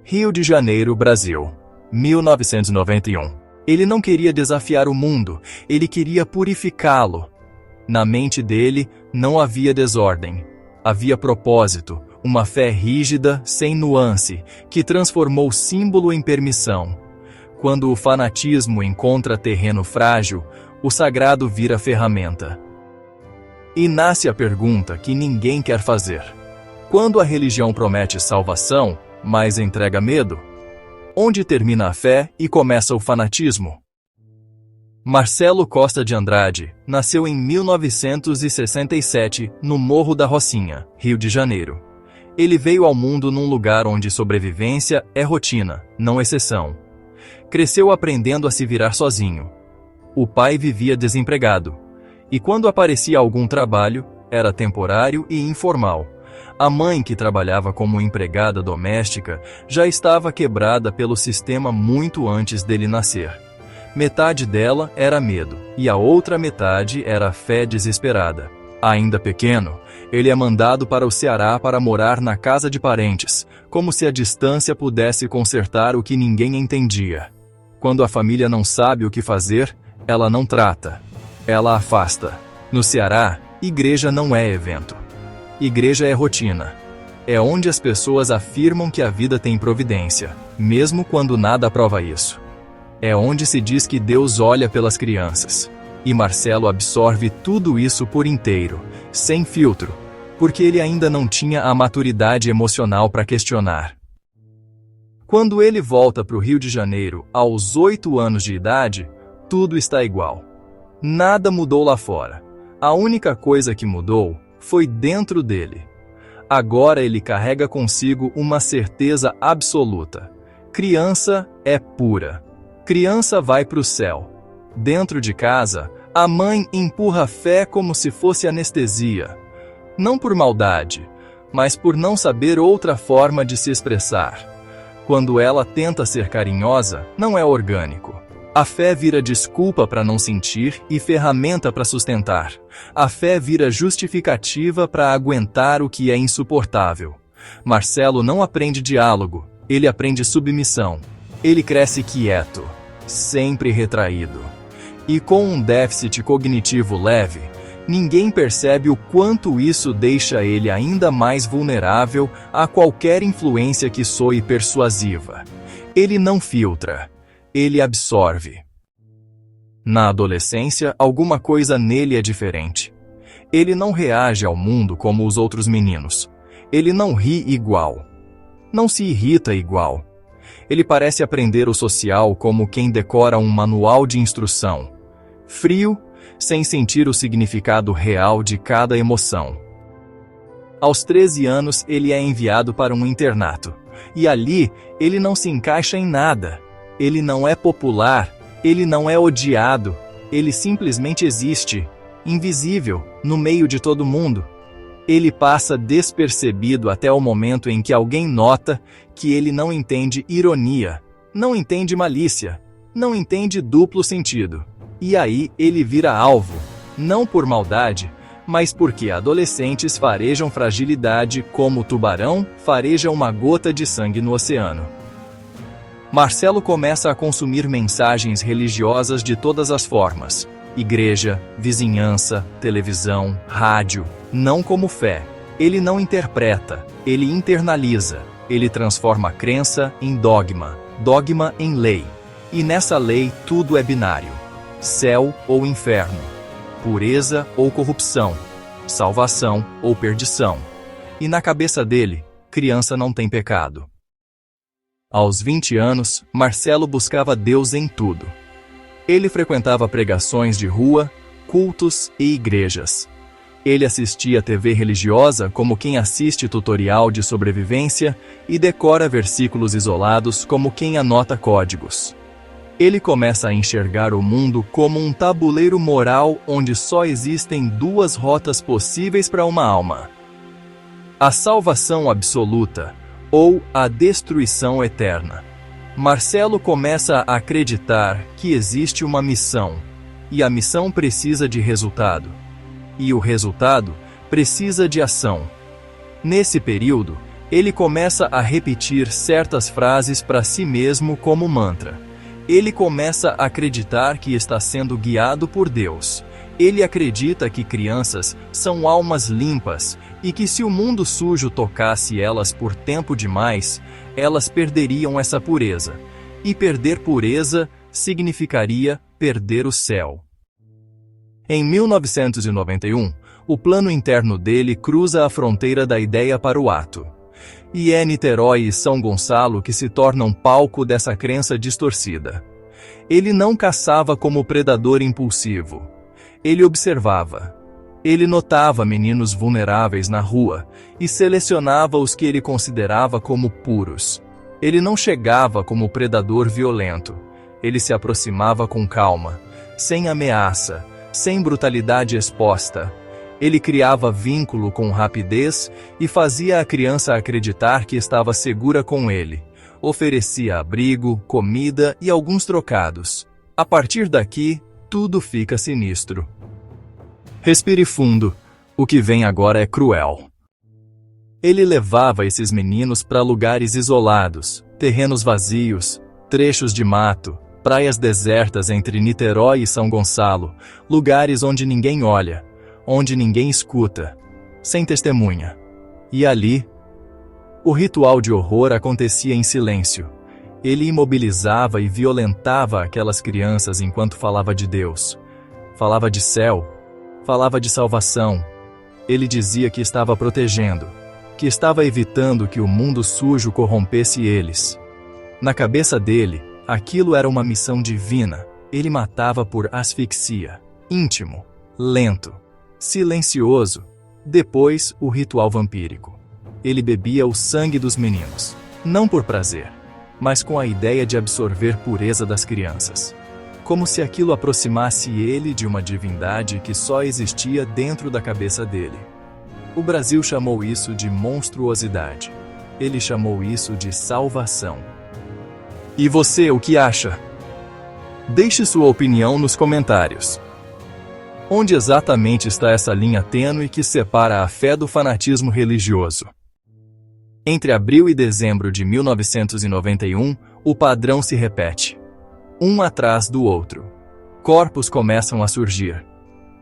Rio de Janeiro, Brasil, 1991. Ele não queria desafiar o mundo, ele queria purificá-lo. Na mente dele não havia desordem, havia propósito, uma fé rígida, sem nuance, que transformou símbolo em permissão. Quando o fanatismo encontra terreno frágil, o sagrado vira ferramenta. E nasce a pergunta que ninguém quer fazer. Quando a religião promete salvação, mas entrega medo? Onde termina a fé e começa o fanatismo? Marcelo Costa de Andrade nasceu em 1967 no Morro da Rocinha, Rio de Janeiro. Ele veio ao mundo num lugar onde sobrevivência é rotina, não exceção. Cresceu aprendendo a se virar sozinho. O pai vivia desempregado, e quando aparecia algum trabalho, era temporário e informal. A mãe, que trabalhava como empregada doméstica, já estava quebrada pelo sistema muito antes dele nascer. Metade dela era medo, e a outra metade era fé desesperada. Ainda pequeno, ele é mandado para o Ceará para morar na casa de parentes, como se a distância pudesse consertar o que ninguém entendia. Quando a família não sabe o que fazer, ela não trata, ela afasta. No Ceará, igreja não é evento. Igreja é rotina. É onde as pessoas afirmam que a vida tem providência, mesmo quando nada prova isso. É onde se diz que Deus olha pelas crianças. E Marcelo absorve tudo isso por inteiro, sem filtro, porque ele ainda não tinha a maturidade emocional para questionar. Quando ele volta para o Rio de Janeiro, aos 8 anos de idade, tudo está igual. Nada mudou lá fora. A única coisa que mudou foi dentro dele. Agora ele carrega consigo uma certeza absoluta. Criança é pura. Criança vai para o céu. Dentro de casa, a mãe empurra a fé como se fosse anestesia. Não por maldade, mas por não saber outra forma de se expressar. Quando ela tenta ser carinhosa, não é orgânico. A fé vira desculpa para não sentir e ferramenta para sustentar. A fé vira justificativa para aguentar o que é insuportável. Marcelo não aprende diálogo, ele aprende submissão. Ele cresce quieto, sempre retraído. E com um déficit cognitivo leve, ninguém percebe o quanto isso deixa ele ainda mais vulnerável a qualquer influência que soe persuasiva. Ele não filtra. Ele absorve. Na adolescência, alguma coisa nele é diferente. Ele não reage ao mundo como os outros meninos. Ele não ri igual. Não se irrita igual. Ele parece aprender o social como quem decora um manual de instrução. Frio, sem sentir o significado real de cada emoção. Aos 13 anos, ele é enviado para um internato. E ali, ele não se encaixa em nada. Ele não é popular, ele não é odiado, ele simplesmente existe, invisível, no meio de todo mundo. Ele passa despercebido até o momento em que alguém nota que ele não entende ironia, não entende malícia, não entende duplo sentido. E aí ele vira alvo, não por maldade, mas porque adolescentes farejam fragilidade como o tubarão fareja uma gota de sangue no oceano. Marcelo começa a consumir mensagens religiosas de todas as formas. Igreja, vizinhança, televisão, rádio. Não como fé. Ele não interpreta, ele internaliza. Ele transforma a crença em dogma, dogma em lei. E nessa lei tudo é binário. Céu ou inferno. Pureza ou corrupção. Salvação ou perdição. E na cabeça dele, criança não tem pecado. Aos 20 anos, Marcelo buscava Deus em tudo. Ele frequentava pregações de rua, cultos e igrejas. Ele assistia TV religiosa como quem assiste tutorial de sobrevivência e decora versículos isolados como quem anota códigos. Ele começa a enxergar o mundo como um tabuleiro moral onde só existem duas rotas possíveis para uma alma: a salvação absoluta ou a destruição eterna. Marcelo começa a acreditar que existe uma missão, e a missão precisa de resultado, e o resultado precisa de ação. Nesse período, Ele começa a repetir certas frases para si mesmo como mantra. Ele começa a acreditar que está sendo guiado por Deus. Ele acredita que crianças são almas limpas e que se o mundo sujo tocasse elas por tempo demais, elas perderiam essa pureza. E perder pureza significaria perder o céu. Em 1991, o plano interno dele cruza a fronteira da ideia para o ato. E é Niterói e São Gonçalo que se tornam palco dessa crença distorcida. Ele não caçava como predador impulsivo. Ele observava. Ele notava meninos vulneráveis na rua e selecionava os que ele considerava como puros. Ele não chegava como predador violento. Ele se aproximava com calma, sem ameaça, sem brutalidade exposta. Ele criava vínculo com rapidez e fazia a criança acreditar que estava segura com ele. Oferecia abrigo, comida e alguns trocados. A partir daqui, tudo fica sinistro. Respire fundo. O que vem agora é cruel. Ele levava esses meninos para lugares isolados, terrenos vazios, trechos de mato, praias desertas entre Niterói e São Gonçalo, lugares onde ninguém olha, onde ninguém escuta, sem testemunha. E ali, o ritual de horror acontecia em silêncio. Ele imobilizava e violentava aquelas crianças enquanto falava de Deus. Falava de céu, falava de salvação. Ele dizia que estava protegendo, que estava evitando que o mundo sujo corrompesse eles. Na cabeça dele, aquilo era uma missão divina. Ele matava por asfixia, íntimo, lento, silencioso. Depois, o ritual vampírico. Ele bebia o sangue dos meninos, não por prazer, mas com a ideia de absorver pureza das crianças. Como se aquilo aproximasse ele de uma divindade que só existia dentro da cabeça dele. O Brasil chamou isso de monstruosidade. Ele chamou isso de salvação. E você, o que acha? Deixe sua opinião nos comentários. Onde exatamente está essa linha tênue que separa a fé do fanatismo religioso? Entre abril e dezembro de 1991, o padrão se repete. Um atrás do outro. Corpos começam a surgir.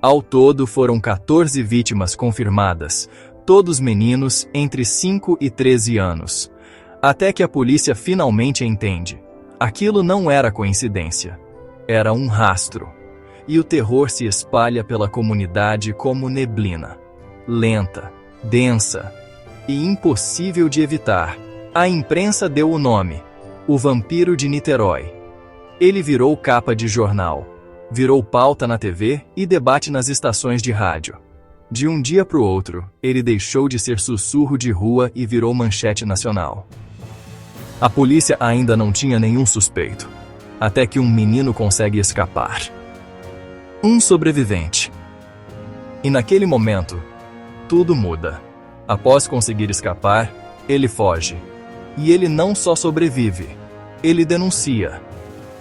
Ao todo foram 14 vítimas confirmadas, todos meninos entre 5 e 13 anos. Até que a polícia finalmente entende. Aquilo não era coincidência. Era um rastro. E o terror se espalha pela comunidade como neblina. Lenta, densa e impossível de evitar. A imprensa deu o nome: o Vampiro de Niterói. Ele virou capa de jornal, virou pauta na TV e debate nas estações de rádio. De um dia para o outro, ele deixou de ser sussurro de rua e virou manchete nacional. A polícia ainda não tinha nenhum suspeito, até que um menino consegue escapar. Um sobrevivente. E naquele momento, tudo muda. Após conseguir escapar, ele foge. E ele não só sobrevive, ele denuncia.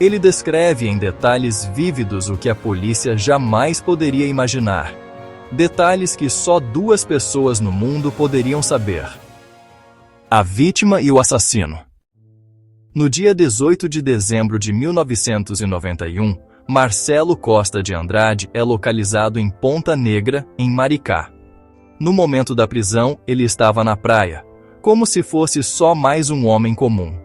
Ele descreve em detalhes vívidos o que a polícia jamais poderia imaginar. Detalhes que só 2 pessoas no mundo poderiam saber: a vítima e o assassino. No dia 18 de dezembro de 1991, Marcelo Costa de Andrade é localizado em Ponta Negra, em Maricá. No momento da prisão, ele estava na praia, como se fosse só mais um homem comum.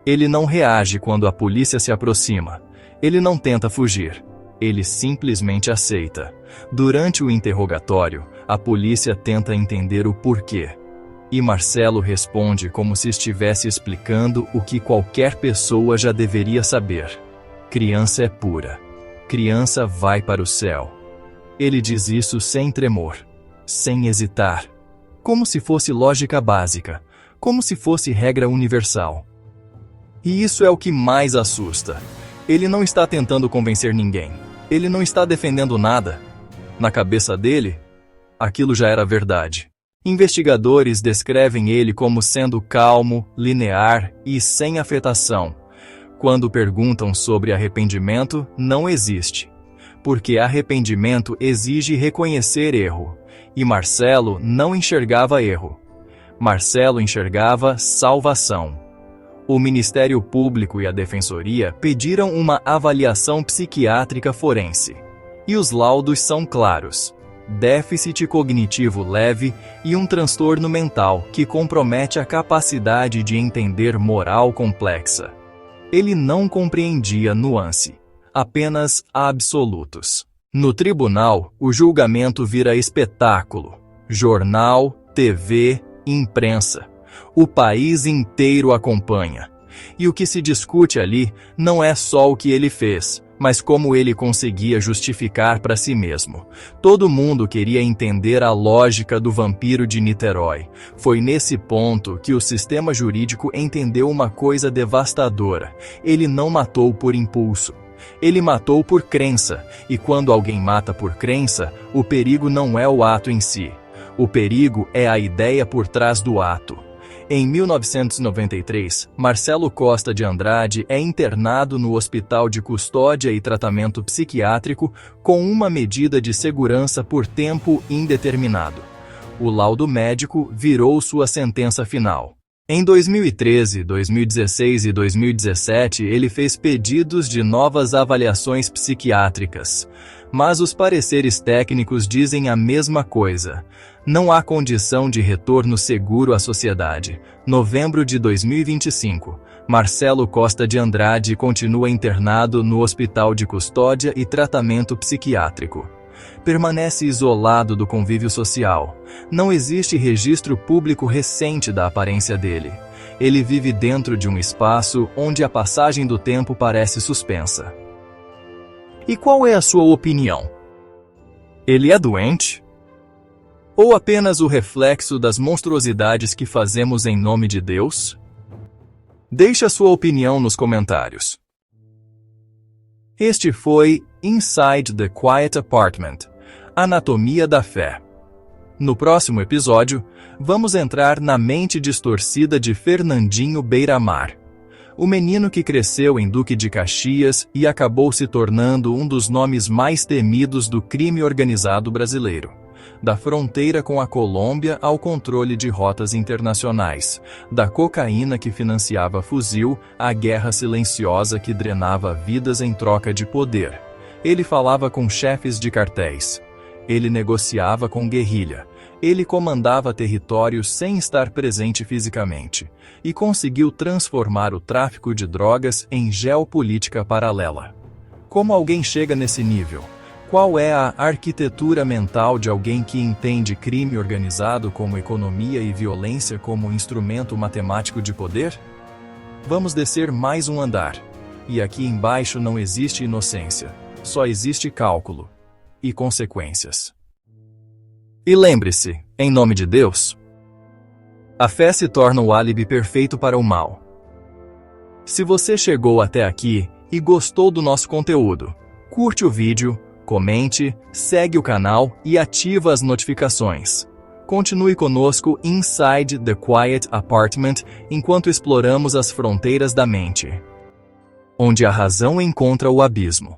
Ele não reage quando a polícia se aproxima. Ele não tenta fugir. Ele simplesmente aceita. Durante o interrogatório, a polícia tenta entender o porquê. E Marcelo responde como se estivesse explicando o que qualquer pessoa já deveria saber. Criança é pura. Criança vai para o céu. Ele diz isso sem tremor, sem hesitar. Como se fosse lógica básica, como se fosse regra universal. E isso é o que mais assusta. Ele não está tentando convencer ninguém. Ele não está defendendo nada. Na cabeça dele, aquilo já era verdade. Investigadores descrevem ele como sendo calmo, linear e sem afetação. Quando perguntam sobre arrependimento, não existe. Porque arrependimento exige reconhecer erro. E Marcelo não enxergava erro. Marcelo enxergava salvação. O Ministério Público e a Defensoria pediram uma avaliação psiquiátrica forense. E os laudos são claros: déficit cognitivo leve e um transtorno mental que compromete a capacidade de entender moral complexa. Ele não compreendia nuance, apenas absolutos. No tribunal, o julgamento vira espetáculo. Jornal, TV, imprensa. O país inteiro acompanha. E o que se discute ali não é só o que ele fez, mas como ele conseguia justificar para si mesmo. Todo mundo queria entender a lógica do vampiro de Niterói. Foi nesse ponto que o sistema jurídico entendeu uma coisa devastadora. Ele não matou por impulso. Ele matou por crença, e quando alguém mata por crença, o perigo não é o ato em si. O perigo é a ideia por trás do ato. Em 1993, Marcelo Costa de Andrade é internado no Hospital de Custódia e Tratamento Psiquiátrico com uma medida de segurança por tempo indeterminado. O laudo médico virou sua sentença final. Em 2013, 2016 e 2017, ele fez pedidos de novas avaliações psiquiátricas. Mas os pareceres técnicos dizem a mesma coisa. Não há condição de retorno seguro à sociedade. Novembro de 2025, Marcelo Costa de Andrade continua internado no Hospital de Custódia e Tratamento Psiquiátrico. Permanece isolado do convívio social. Não existe registro público recente da aparência dele. Ele vive dentro de um espaço onde a passagem do tempo parece suspensa. E qual é a sua opinião? Ele é doente? Ou apenas o reflexo das monstruosidades que fazemos em nome de Deus? Deixe a sua opinião nos comentários. Este foi Inside the Quiet Apartment, Anatomia da Fé. No próximo episódio, vamos entrar na mente distorcida de Fernandinho Beiramar, o menino que cresceu em Duque de Caxias e acabou se tornando um dos nomes mais temidos do crime organizado brasileiro. Da fronteira com a Colômbia ao controle de rotas internacionais, da cocaína que financiava fuzil à guerra silenciosa que drenava vidas em troca de poder. Ele falava com chefes de cartéis. Ele negociava com guerrilha. Ele comandava territórios sem estar presente fisicamente. E conseguiu transformar o tráfico de drogas em geopolítica paralela. Como alguém chega nesse nível? Qual é a arquitetura mental de alguém que entende crime organizado como economia e violência como instrumento matemático de poder? Vamos descer mais um andar. E aqui embaixo não existe inocência, só existe cálculo e consequências. E lembre-se, em nome de Deus, a fé se torna o álibi perfeito para o mal. Se você chegou até aqui e gostou do nosso conteúdo, curte o vídeo, comente, segue o canal e ativa as notificações. Continue conosco Inside the Quiet Apartment enquanto exploramos as fronteiras da mente, onde a razão encontra o abismo.